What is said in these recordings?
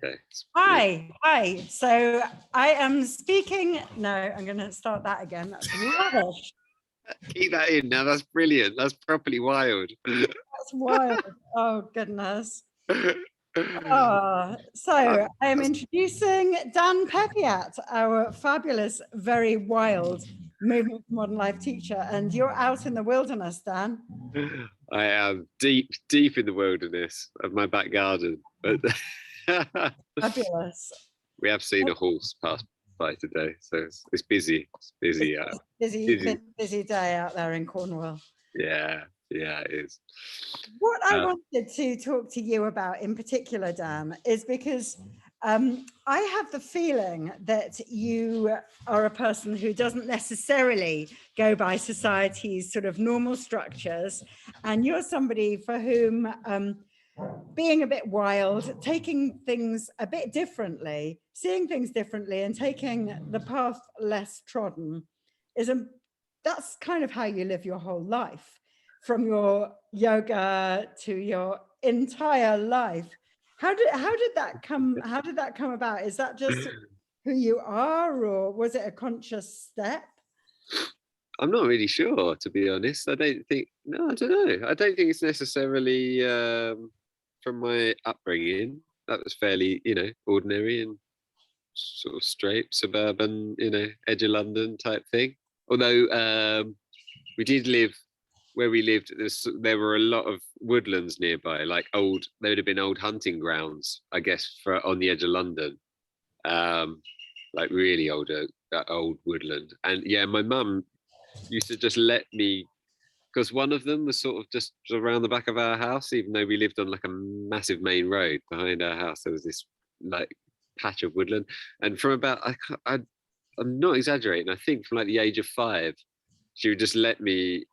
Okay. Hi. So I am speaking. No, I'm going to start that again. That's rubbish. Keep that in now. That's brilliant. That's properly wild. That's wild. Oh, goodness. So I am introducing Dan Peppiatt, our fabulous, very wild movement for modern life teacher. And you're out in the wilderness, Dan. I am deep in the wilderness of my back garden. But Fabulous. We have seen a horse pass by today, so it's busy. It's busy. Busy day out there in Cornwall. Yeah, it is. What I wanted to talk to you about in particular, Dan, is because I have the feeling that you are a person who doesn't necessarily go by society's sort of normal structures, and you're somebody for whom being a bit wild, taking things a bit differently, seeing things differently, and taking the path less trodden that's kind of how you live your whole life, from your yoga to your entire life. How did that come about? Is that just who you are, or was it a conscious step? I'm not really sure, to be honest. I don't know. I don't think it's necessarily from my upbringing. That was fairly, ordinary and sort of straight, suburban, edge of London type thing. Although we did live where we lived, there were a lot of woodlands nearby, like there would have been old hunting grounds, I guess, on the edge of London, like really old woodland. And yeah, my mum used to just let me, because one of them was sort of just around the back of our house, even though we lived on like a massive main road behind our house. There was this like patch of woodland, and from about I'm not exaggerating, I think from like the age of 5, she would just let me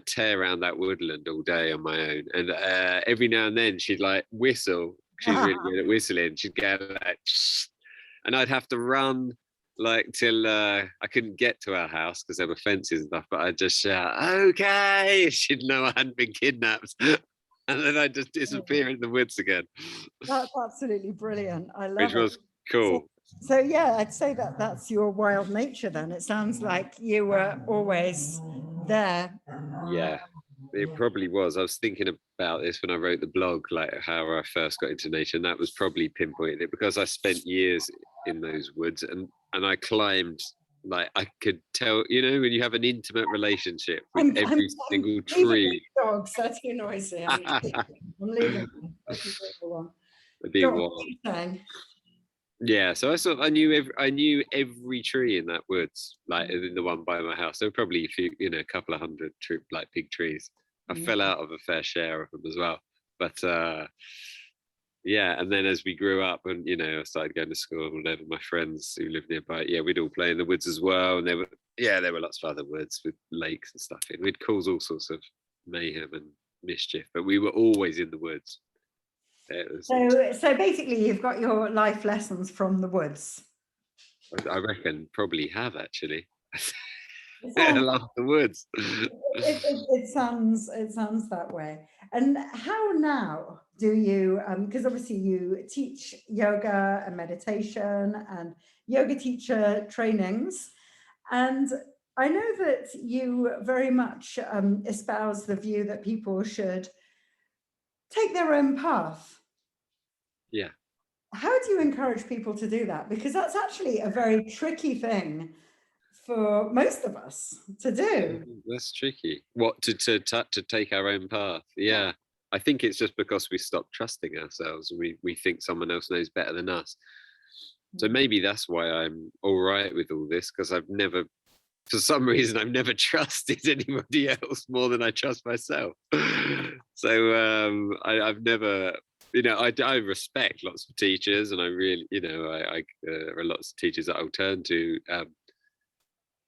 tear around that woodland all day on my own. And every now and then she'd like whistle. She's really good at whistling. She'd go like, and I'd have to run like till I couldn't get to our house because there were fences and stuff, but I'd just shout, okay. She'd know I hadn't been kidnapped. And then I'd just disappear in the woods again. That's absolutely brilliant. I love it. Which was cool. So yeah, I'd say that's your wild nature then. It sounds like you were always there. Yeah, it probably was. I was thinking about this when I wrote the blog, like how I first got into nature, and that was probably pinpointed it because I spent years in those woods and I climbed, like I could tell, when you have an intimate relationship with every single tree. Dogs, that's too noisy. I'm leaving. It'd be warm. Yeah, so I knew every tree in that woods, like in the one by my house. There were probably a couple of hundred like big trees. I fell out of a fair share of them as well. But yeah, and then as we grew up and I started going to school and whatever, my friends who lived nearby, we'd all play in the woods as well. And there were lots of other woods with lakes and stuff in. We'd cause all sorts of mayhem and mischief, but we were always in the woods. So basically you've got your life lessons from the woods. I reckon probably have actually. I love the woods. It sounds that way. And how now do you, because obviously you teach yoga and meditation and yoga teacher trainings, and I know that you very much espouse the view that people should take their own path. Yeah. How do you encourage people to do that? Because that's actually a very tricky thing for most of us to do. That's tricky. What to take our own path? Yeah. I think it's just because we stopped trusting ourselves. We think someone else knows better than us. So maybe that's why I'm all right with all this, because for some reason I've never trusted anybody else more than I trust myself. So I've never, I respect lots of teachers, and I really, there are lots of teachers that I'll turn to,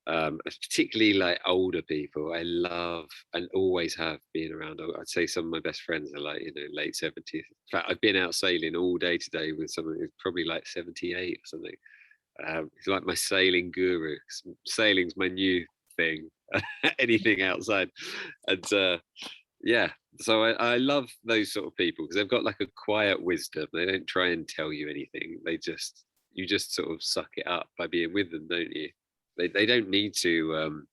particularly like older people. I love and always have been around. I'd say some of my best friends are like, late 70s. In fact, I've been out sailing all day today with someone who's probably like 78 or something. He's like my sailing guru. Sailing's my new thing. Anything outside. And yeah. So I love those sort of people because they've got like a quiet wisdom. They don't try and tell you anything. You just sort of suck it up by being with them, don't you? They don't need to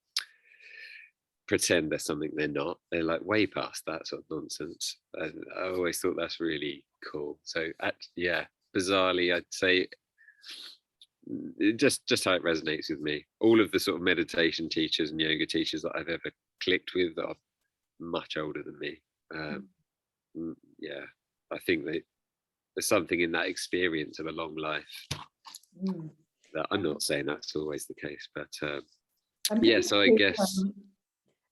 pretend they're something they're not. They're like way past that sort of nonsense. And I always thought that's really cool. So yeah, bizarrely, I'd say just how it resonates with me. All of the sort of meditation teachers and yoga teachers that I've ever clicked with are much older than me. Yeah, I think that there's something in that experience of a long life. That I'm not saying that's always the case, but yeah. So I guess.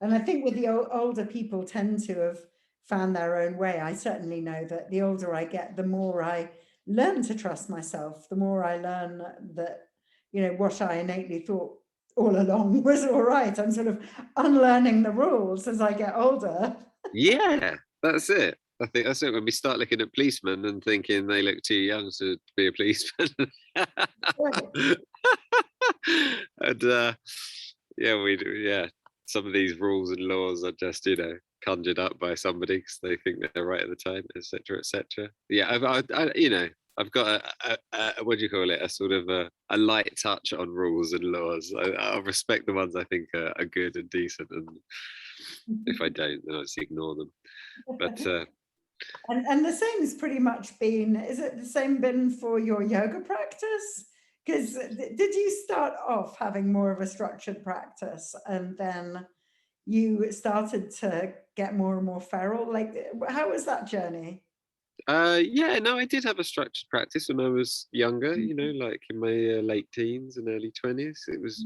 And I think with the older people tend to have found their own way. I certainly know that the older I get, the more I learn to trust myself, the more I learn that, you know, what I innately thought all along was all right. I'm sort of unlearning the rules as I get older. Yeah, that's it. I think that's it. When we start looking at policemen and thinking they look too young to be a policeman. And yeah, yeah, some of these rules and laws are just, you know, conjured up by somebody because they think they're right at the time, etc., etc. Yeah, you know, I've got a what do you call it? A sort of a light touch on rules and laws. I respect the ones I think are good and decent, and if I don't, then I just ignore them. But and the same has pretty much been. Is it the same been for your yoga practice? Because did you start off having more of a structured practice and then you started to get more and more feral? Like, how was that journey? yeah, no, I did have a structured practice when I was younger. You know, like in my late teens and early 20s. It was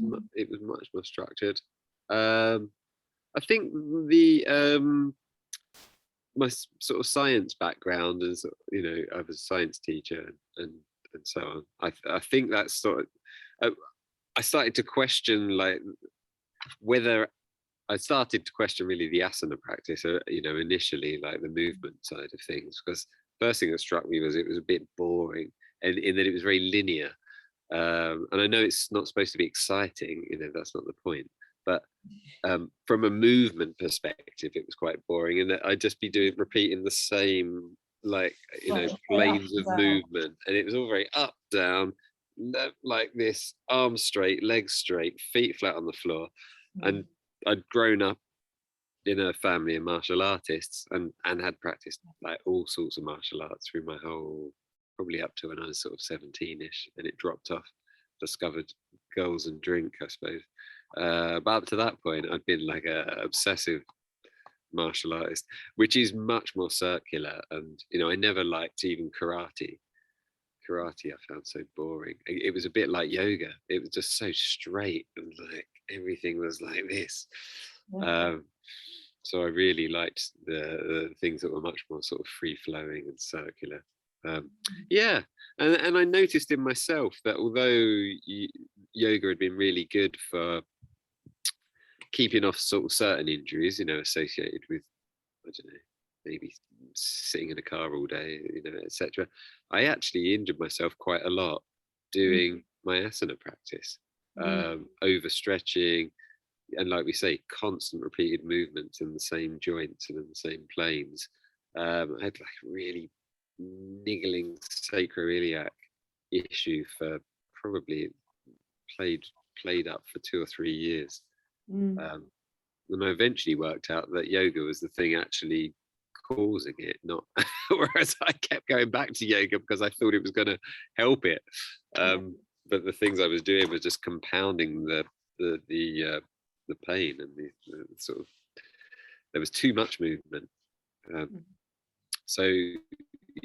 much more structured. I think my sort of science background is, you know, I was a science teacher and so on. I think that's sort of I started to question like whether I started to question really the asana practice, you know, initially like the movement side of things, because first thing that struck me was it was a bit boring and in that it was very linear. And I know it's not supposed to be exciting, you know, that's not the point. But from a movement perspective, it was quite boring, and I'd just be repeating the same, like, you know, planes of movement, and it was all very up, down, like this, arms straight, legs straight, feet flat on the floor. And I'd grown up in a family of martial artists and had practiced like all sorts of martial arts through my whole, probably up to when I was sort of 17ish, and it dropped off. Discovered girls and drink, I suppose. But up to that point, I'd been like a obsessive martial artist, which is much more circular. And you know, I never liked even karate. Karate I found so boring. It was a bit like yoga. It was just so straight and like everything was like this. So I really liked the things that were much more sort of free flowing and circular. Yeah, and I noticed in myself that although yoga had been really good for keeping off sort of certain injuries, you know, associated with, I don't know, maybe sitting in a car all day, you know, etc. I actually injured myself quite a lot doing my asana practice, overstretching, and like we say, constant repeated movements in the same joints and in the same planes. I had like a really niggling sacroiliac issue for probably played up for 2 or 3 years. And I eventually worked out that yoga was the thing actually causing it, not whereas I kept going back to yoga because I thought it was going to help it. But the things I was doing was just compounding the pain and the sort of, there was too much movement. So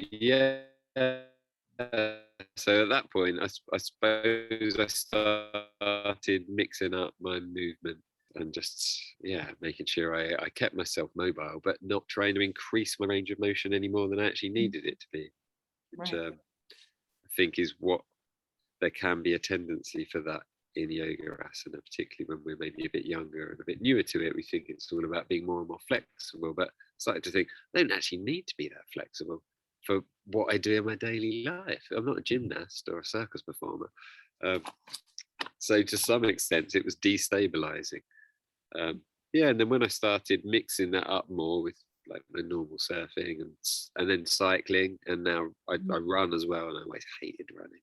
yeah, so at that point I suppose I started mixing up my movement and just, yeah, making sure I kept myself mobile but not trying to increase my range of motion any more than I actually needed it to be, which I think is what, there can be a tendency for that in yoga asana, particularly when we're maybe a bit younger and a bit newer to it. We think it's all about being more and more flexible, but started to think I don't actually need to be that flexible for what I do in my daily life. I'm not a gymnast or a circus performer. So to some extent it was destabilizing. Yeah, and then when I started mixing that up more with like my normal surfing and then cycling, and now I run as well, and I always hated running.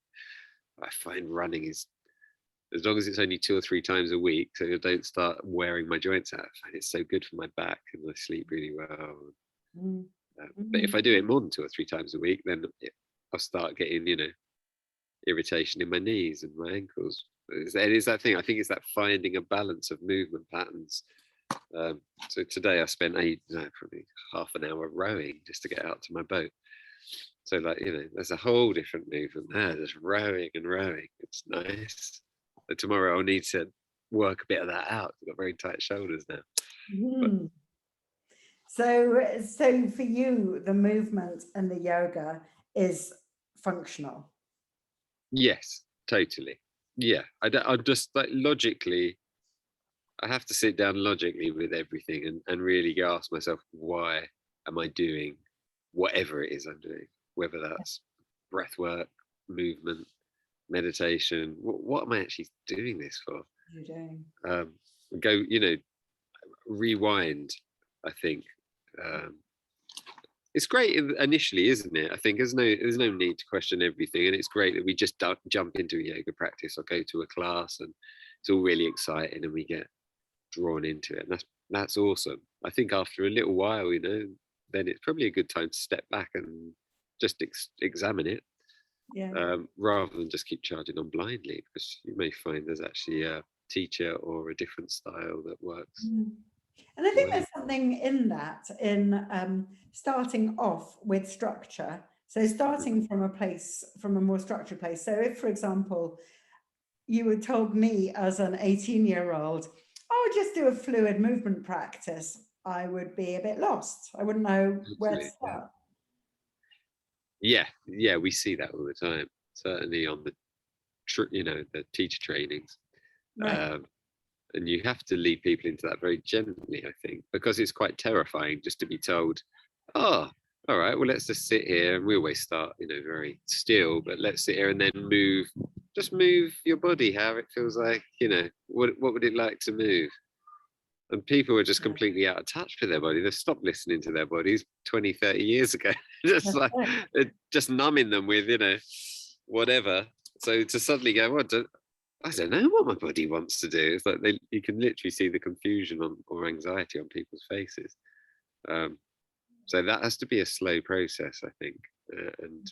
I find running is, as long as it's only 2 or 3 times a week, so I don't start wearing my joints out. I find it's so good for my back, and I sleep really well. But if I do it more than 2 or 3 times a week, then I'll start getting, irritation in my knees and my ankles. It is that thing. I think it's that finding a balance of movement patterns. So today I spent probably half an hour rowing just to get out to my boat. So there's a whole different movement there, just rowing and rowing. It's nice. But tomorrow I'll need to work a bit of that out. I've got very tight shoulders now. Mm. So for you, the movement and the yoga is functional. Yes, totally. Yeah, I just like logically, I have to sit down logically with everything and really ask myself, why am I doing whatever it is I'm doing? Whether that's breath work, movement, meditation, what am I actually doing this for? You're doing. Go, rewind, I think. It's great initially, isn't it? I think there's no need to question everything, and it's great that we just jump into a yoga practice or go to a class, and it's all really exciting, and we get drawn into it, and that's awesome. I think after a little while, then it's probably a good time to step back and just examine it, rather than just keep charging on blindly, because you may find there's actually a teacher or a different style that works. And I think there's something in that, in starting off with structure. So starting from a more structured place. So if, for example, you had told me as an 18-year-old, oh, just do a fluid movement practice, I would be a bit lost. I wouldn't know where to start. Yeah, we see that all the time. Certainly on the teacher trainings. Right. And you have to lead people into that very gently, I think, because it's quite terrifying just to be told, oh, all right, well, let's just sit here. And we always start, very still, but let's sit here and then move your body, how it feels like, what would it like to move? And people are just completely out of touch with their body. They've stopped listening to their bodies 20, 30 years ago. Just numbing them with, whatever. So to suddenly go, I don't know what my body wants to do. It's like you can literally see the confusion or anxiety on people's faces. So that has to be a slow process, I think. And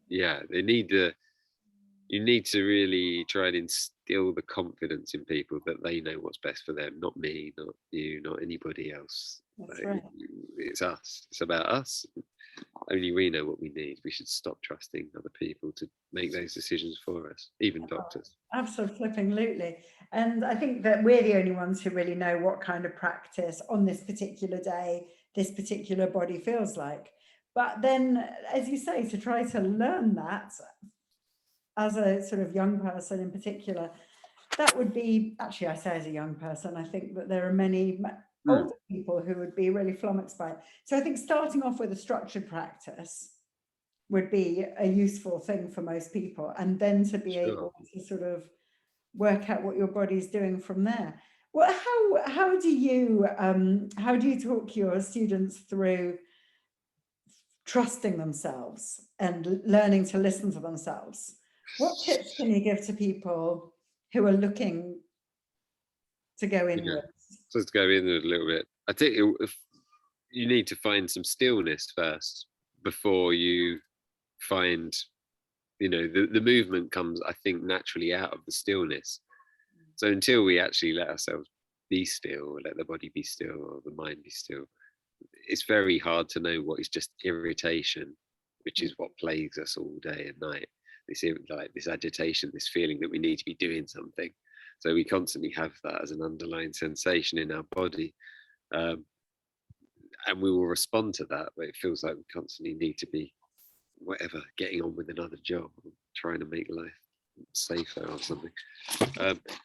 yeah, you need to really try and instill the confidence in people that they know what's best for them, not me, not you, not anybody else. That's right. It's us. It's about us. Only we know what we need. We should stop trusting other people to make those decisions for us, even doctors. Absolutely. And I think that we're the only ones who really know what kind of practice on this particular day, this particular body feels like. But then, as you say, to try to learn that as a sort of young person in particular, that would be, actually I say as a young person, I think that there are many older people who would be really flummoxed by it. So I think starting off with a structured practice would be a useful thing for most people, and then to be able to sort of work out what your body's doing from there. Well, how do you talk your students through trusting themselves and learning to listen to themselves? What tips can you give to people who are looking to go inwards? Let's go inward a little bit. I think you need to find some stillness first before you find, the movement comes, I think, naturally out of the stillness. So until we actually let ourselves be still, or let the body be still, or the mind be still, it's very hard to know what is just irritation, which is what plagues us all day and night. This agitation, this feeling that we need to be doing something. So we constantly have that as an underlying sensation in our body. And we will respond to that, but it feels like we constantly need to be getting on with another job, or trying to make life safer or something.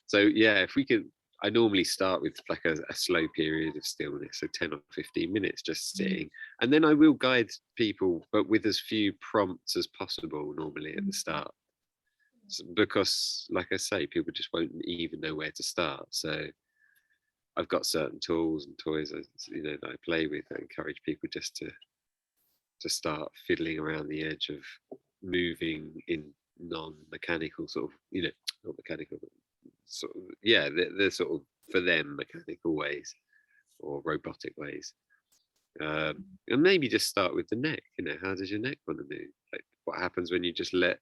So yeah, if we could, I normally start with like a slow period of stillness, so 10 or 15 minutes just sitting, and then I will guide people, but with as few prompts as possible normally at the start, because like I say, people just won't even know where to start. So I've got certain tools and toys, that I play with. I encourage people just to start fiddling around the edge of moving in non-mechanical sort of, not mechanical, but sort of, yeah, they're sort of, for them, mechanical ways or robotic ways. And maybe just start with the neck. How does your neck want to move? Like, what happens when you just let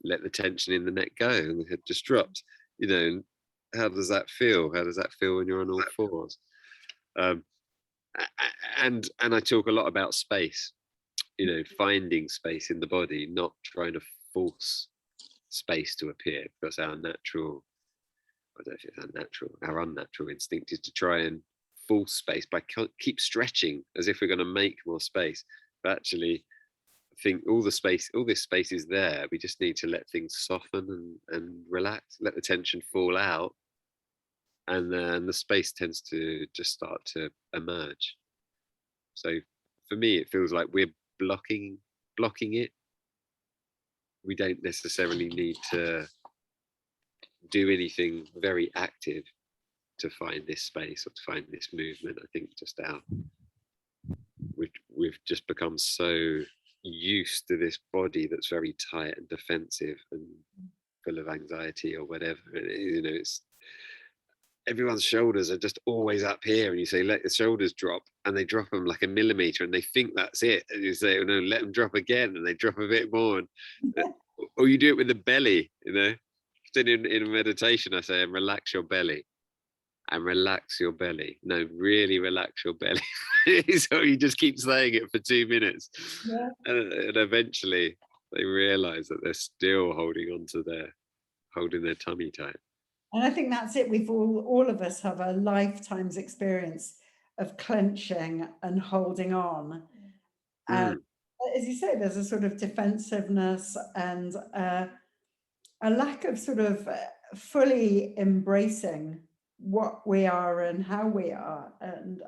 the tension in the neck go and the head just drops? And how does that feel? How does that feel when you're on all fours? And I talk a lot about space. Finding space in the body, not trying to force space to appear, because our unnatural instinct is to try and force space by keep stretching as if we're going to make more space. But actually, I think all this space is there. We just need to let things soften and relax, let the tension fall out, and then the space tends to just start to emerge. So for me, it feels like we're blocking it. We don't necessarily need to do anything very active to find this space or to find this movement. I think just we've just become so used to this body that's very tight and defensive and full of anxiety or whatever. It's everyone's shoulders are just always up here, and you say let the shoulders drop, and they drop them like a millimeter, and they think that's it, and you say, oh no, let them drop again, and they drop a bit more, or you do it with the belly. In a meditation I say, and relax your belly, and relax your belly. No, really relax your belly. So you just keep saying it for 2 minutes, Yeah. and eventually they realize that they're still holding their tummy tight. And I think that's it. We've all of us have a lifetime's experience of clenching and holding on. And as you say, there's a sort of defensiveness and a lack of sort of fully embracing what we are and how we are. And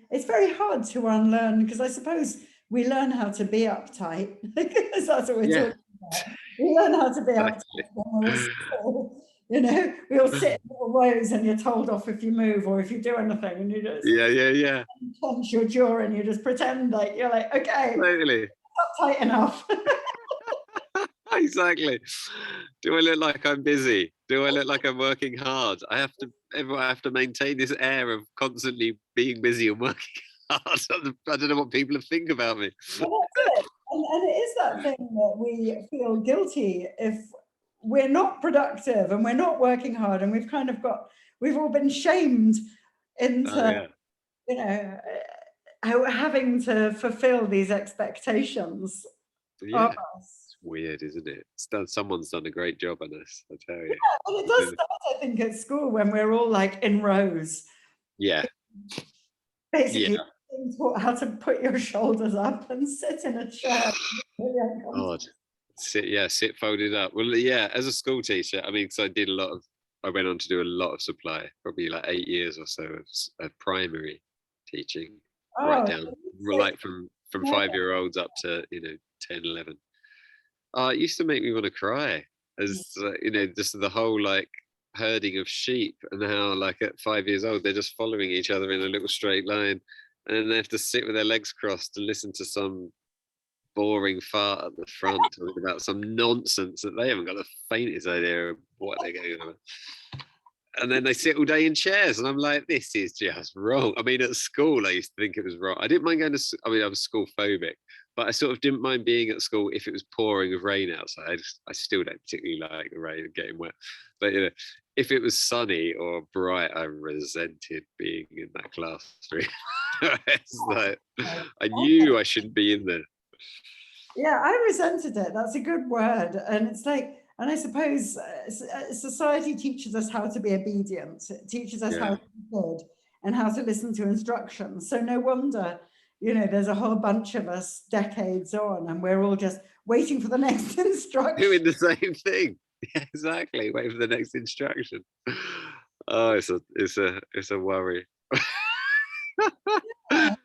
it's very hard to unlearn, because I suppose we learn how to be uptight, because that's what we're talking about. We learn how to be uptight when we're still, we all sit in little rows and you're told off if you move or if you do anything, and you just clench your jaw and you just pretend like you're like, okay, totally, not tight enough. Exactly. Do I look like I'm busy? Do I look like I'm working hard? I have to maintain this air of constantly being busy and working hard. I don't know what people think about me. Well, that's it. And it is that thing that we feel guilty if we're not productive and we're not working hard, and we've all been shamed into having to fulfill these expectations of us. It's weird, isn't it? Someone's done a great job on us, I tell you. And it does start, I think, at school when we're all like in rows. Yeah. Basically, being taught how to put your shoulders up and sit in a chair. God. Sit folded up. Well, yeah, as a school teacher, I mean, because I went on to do a lot of supply, probably like 8 years or so of primary teaching, right down, like from 5-year-olds up to 10, 11. It used to make me want to cry, as just the whole like herding of sheep, and how like at 5 years old they're just following each other in a little straight line, and then they have to sit with their legs crossed and listen to some boring fart at the front talking about some nonsense that they haven't got the faintest idea of what they're going on. And then they sit all day in chairs, and I'm like, this is just wrong. I mean, at school, I used to think it was wrong. I didn't mind going to, I was school phobic, but I sort of didn't mind being at school if it was pouring with rain outside. I still don't particularly like the rain and getting wet. But, if it was sunny or bright, I resented being in that classroom. It's like, I knew I shouldn't be in there. Yeah, I resented it. That's a good word. And it's like, and I suppose society teaches us how to be obedient. It teaches us how to be good and how to listen to instructions. So no wonder, there's a whole bunch of us decades on, and we're all just waiting for the next instruction. Doing the same thing. Yeah, exactly. Waiting for the next instruction. Oh, it's a worry. I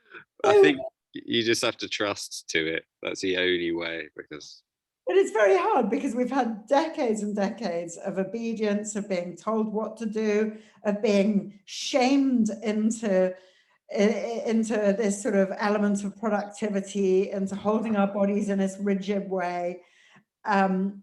think you just have to trust to it. That's the only way, because But it's very hard because we've had decades and decades of obedience, of being told what to do, of being shamed into this sort of element of productivity, into holding our bodies in this rigid way. And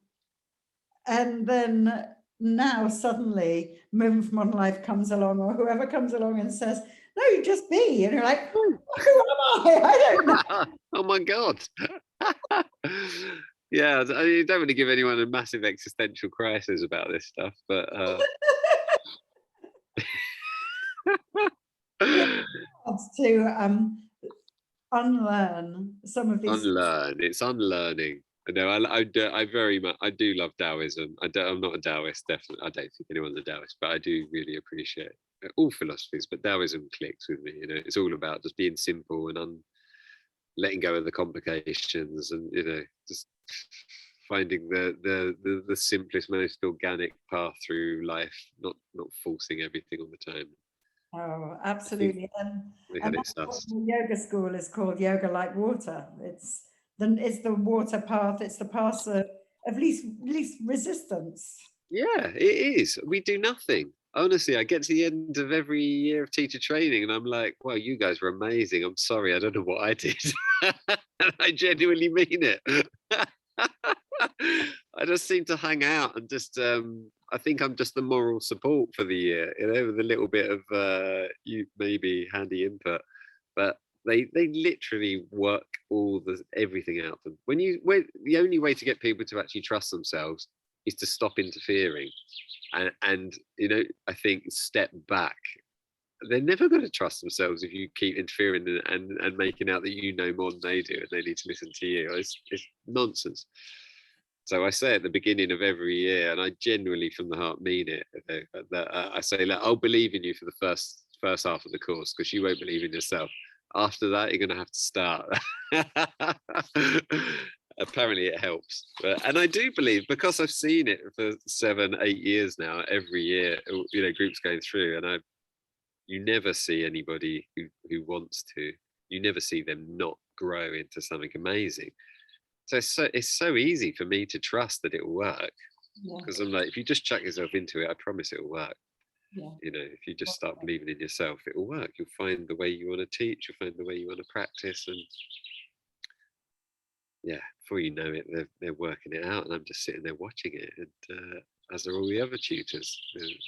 then now suddenly Movement for Modern Life comes along, or whoever comes along and says, no, you just be. And you're like, who am I? I don't know. Oh my God. Yeah, you don't want to give anyone a massive existential crisis about this stuff, but to unlearn some of these. It's unlearning. No, I very much, I do love Taoism. I'm not a Taoist, definitely. I don't think anyone's a Taoist, but I do really appreciate all philosophies. But Taoism clicks with me. It's all about just being simple and letting go of the complications, and just finding the simplest, most organic path through life, not forcing everything all the time. Oh, absolutely. And that's what the yoga school is called yoga like water. It's the water path. It's the path of least resistance. Yeah, it is. We do nothing. Honestly, I get to the end of every year of teacher training and I'm like, wow, you guys were amazing. I'm sorry, I don't know what I did. And I genuinely mean it. I just seem to hang out and just I think I'm just the moral support for the year, with a little bit of you maybe handy input. But they literally work everything out for them. The only way to get people to actually trust themselves is to stop interfering and I think step back. They're never going to trust themselves if you keep interfering and making out that more than they do and they need to listen to you. It's nonsense. So I say at the beginning of every year, and I genuinely from the heart mean it, that I say, look, I'll believe in you for the first half of the course because you won't believe in yourself. After that, you're going to have to start. Apparently it helps. And I do believe, because I've seen it for 7-8 years now, every year, groups going through, and you never see anybody who wants to, you never see them not grow into something amazing. So it's so easy for me to trust that it will work, because I'm like, if you just chuck yourself into it, I promise it will work. Yeah. If you just start believing in yourself, it will work. You'll find the way you want to teach, you'll find the way you want to practice, and yeah, before you know it, they're working it out, and I'm just sitting there watching it, and as are all the other tutors.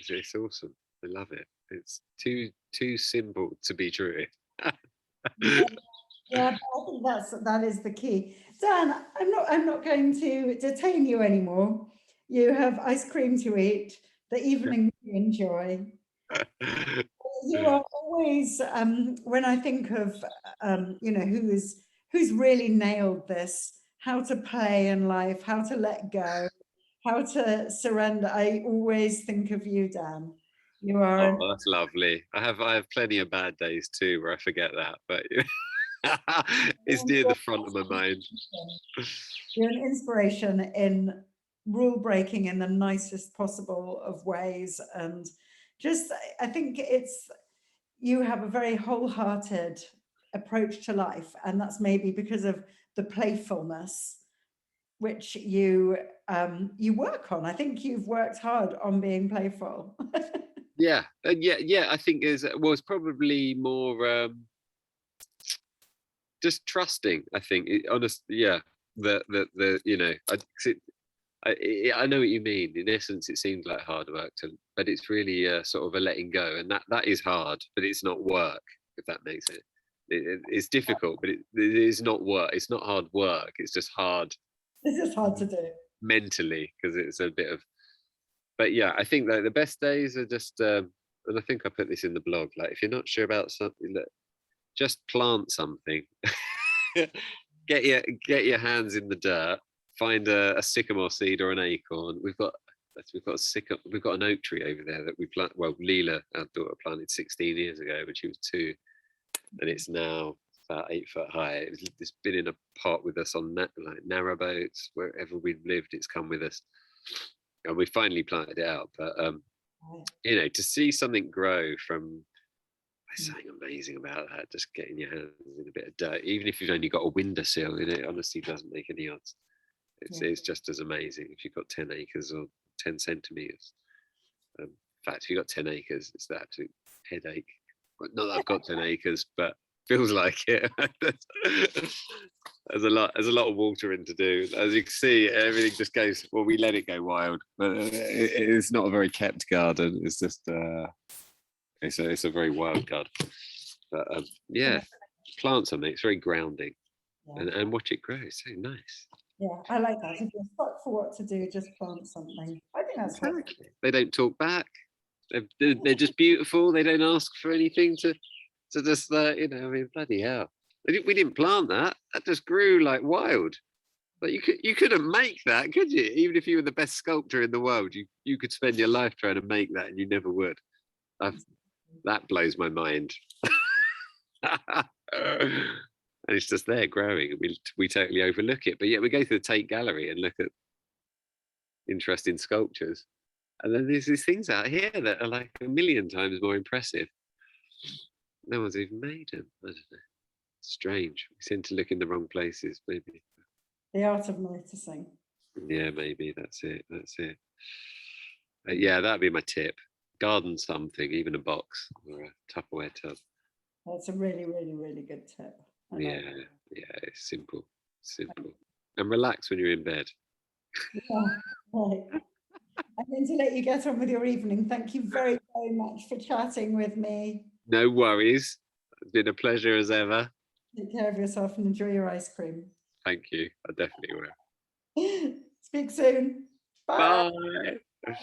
It's awesome. I love it. It's too simple to be true. Yeah, I think that is the key. Dan, I'm not going to detain you anymore. You have ice cream to eat. The evening you enjoy. You are always, when I think of who's really nailed this, how to play in life, how to let go, how to surrender, I always think of you, Dan. You are. Oh, that's lovely. I have plenty of bad days too where I forget that, but it's near the front of my mind. You're an inspiration in rule breaking in the nicest possible of ways, and just I think you have a very wholehearted approach to life, and that's maybe because of the playfulness which you work on. I think you've worked hard on being playful. Yeah. I think it's probably more just trusting. I think honestly, yeah. I know what you mean. In essence, it seems like hard work, but it's really sort of a letting go, and that is hard, but it's not work. If that makes it, it's difficult, but it is not work. It's not hard work. It's just hard. It's just hard to do mentally because it's a bit of. But yeah, I think that the best days are just, and I think I put this in the blog. Like, if you're not sure about something, just plant something. get your hands in the dirt. Find a sycamore seed or an acorn. We've got an oak tree over there that we planted. Well, Leela, our daughter, planted 16 years ago when she was 2, and it's now about 8 foot high. It's been in a pot with us on narrow boats, wherever we've lived. It's come with us, and we finally planted it out. But to see something grow from. There's something amazing about that. Just getting your hands in a bit of dirt, even if you've only got a windowsill, it honestly doesn't make any odds. It's just as amazing if you've got 10 acres or 10 centimeters. In fact, if you've got 10 acres, it's the absolute headache. Well, not that I've got 10 acres, but feels like it. There's a lot of watering to do. As you can see, everything just goes, well, we let it go wild, but it's not a very kept garden. It's just it's a very wild garden. But plant something. It's very grounding, and watch it grow. It's so nice. Yeah, I like that. If you're stuck for what to do, just plant something. I think that's exactly. They don't talk back. They're just beautiful. They don't ask for anything to just I mean, bloody hell. We didn't plant that. That just grew like wild. But you couldn't make that, could you? Even if you were the best sculptor in the world, you could spend your life trying to make that, and you never would. That blows my mind. And it's just there growing. We totally overlook it. But yet we go to the Tate Gallery and look at interesting sculptures. And then there's these things out here that are like a million times more impressive. No one's even made them. I don't know. Strange. We seem to look in the wrong places, maybe. The art of noticing. Yeah, maybe that's it. Yeah, that'd be my tip. Garden something, even a box or a Tupperware tub. That's a really, really, really good tip. Yeah, it's simple, and relax when you're in bed. Yeah, right. I'm going to let you get on with your evening. Thank you very, very much for chatting with me. No worries. It's been a pleasure as ever. Take care of yourself and enjoy your ice cream. Thank you. I definitely will. Speak soon. Bye. Bye.